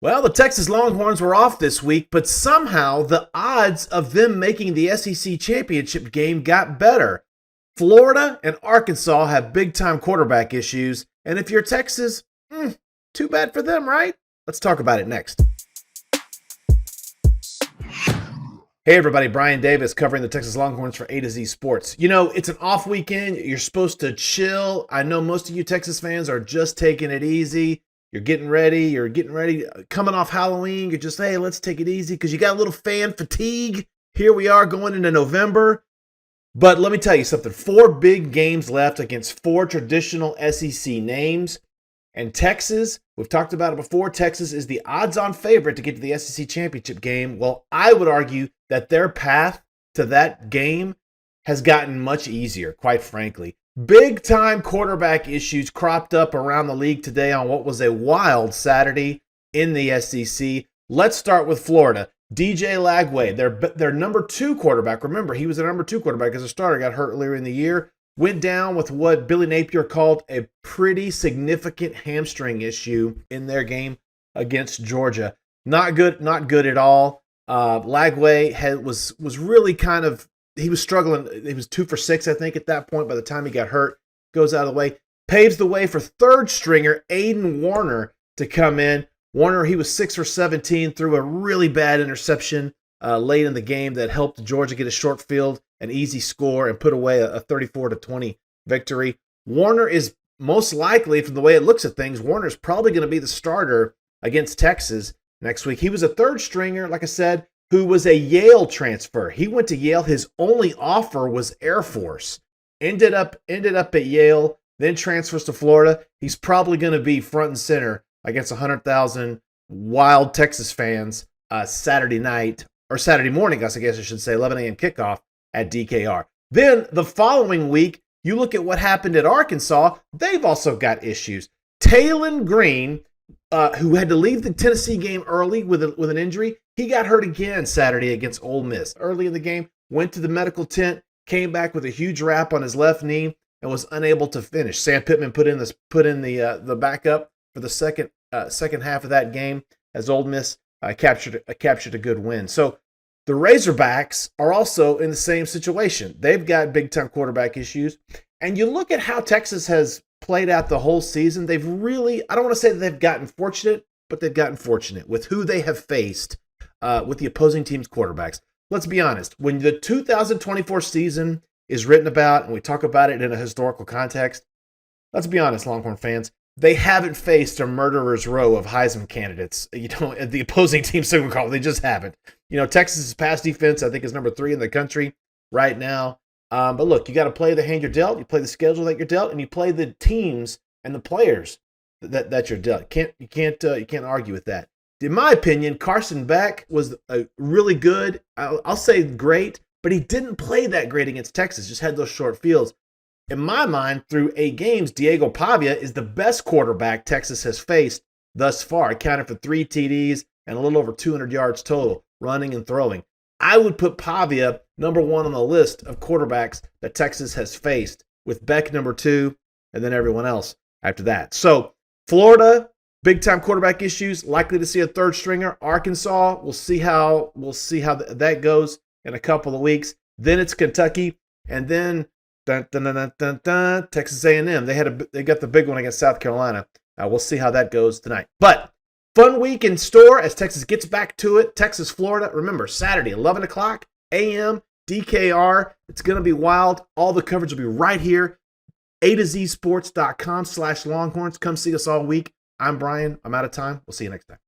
Well, the Texas Longhorns were off this week, but somehow the odds of them making the SEC championship game got better. Florida and Arkansas have big-time quarterback issues, and if you're Texas, too bad for them, right? Let's talk about it next. Hey everybody, Brian Davis covering the Texas Longhorns for A to Z Sports. You know, it's an off weekend. You're supposed to chill. I know most of you Texas fans are just taking it easy. You're getting ready, coming off Halloween. You're just, hey, let's take it easy because you got a little fan fatigue. Here we are going into November. But let me tell you something. 4 big games left against 4 traditional SEC names. And Texas, we've talked about it before, Texas is the odds-on favorite to get to the SEC championship game. Well, I would argue that their path to that game has gotten much easier, quite frankly. Big-time quarterback issues cropped up around the league today on what was a wild Saturday in the SEC. Let's start with Florida. DJ Lagway, their number 2 quarterback. Remember, he was the number 2 quarterback as a starter, got hurt earlier in the year. Went down with what Billy Napier called a pretty significant hamstring issue in their game against Georgia. Not good at all. Lagway was really kind of, he was struggling. He was 2 for 6, I think, at that point by the time he got hurt. Goes out of the way. Paves the way for third stringer Aiden Warner to come in. Warner, he was 6 for 17, threw a really bad interception late in the game that helped Georgia get a short field, an easy score, and put away a 34-20 victory. Warner is most likely, from the way it looks at things, Warner is probably going to be the starter against Texas next week. He was a third stringer, like I said, who was a Yale transfer. He went to Yale. His only offer was Air Force. Ended up at Yale, then transfers to Florida. He's probably going to be front and center against 100,000 wild Texas fans Saturday night, or Saturday morning, I guess I should say, 11 a.m. kickoff at DKR. Then the following week, you look at what happened at Arkansas. They've also got issues. Talon Green, who had to leave the Tennessee game early with an injury, he got hurt again Saturday against Ole Miss. Early in the game, went to the medical tent, came back with a huge wrap on his left knee, and was unable to finish. Sam Pittman put in the backup for the second half of that game as Ole Miss captured a good win. So the Razorbacks are also in the same situation. They've got big-time quarterback issues. And you look at how Texas has played out the whole season. They've really, I don't want to say that they've gotten fortunate, but they've gotten fortunate with who they have faced with the opposing team's quarterbacks. Let's be honest. When the 2024 season is written about, and we talk about it in a historical context, let's be honest, Longhorn fans, they haven't faced a murderer's row of Heisman candidates, the opposing team, so we call it. They just haven't. Texas's pass defense, I think, is number 3 in the country right now. But look, you got to play the hand you're dealt. You play the schedule that you're dealt, and you play the teams and the players that you're dealt. You can't argue with that. In my opinion, Carson Beck was really good. I'll say great, but he didn't play that great against Texas. Just had those short fields. In my mind, through 8 games, Diego Pavia is the best quarterback Texas has faced thus far, accounted for 3 TDs and a little over 200 yards total, running and throwing. I would put Pavia number 1 on the list of quarterbacks that Texas has faced, with Beck number 2, and then everyone else after that. So, Florida, big-time quarterback issues, likely to see a third stringer. Arkansas, we'll see how that goes in a couple of weeks. Then it's Kentucky, and then Texas A&M. They got the big one against South Carolina. We'll see how that goes tonight. But fun week in store as Texas gets back to it. Texas, Florida. Remember, Saturday, 11 o'clock a.m., DKR. It's going to be wild. All the coverage will be right here. A2ZSports.com/Longhorns. Come see us all week. I'm Brian. I'm out of time. We'll see you next time.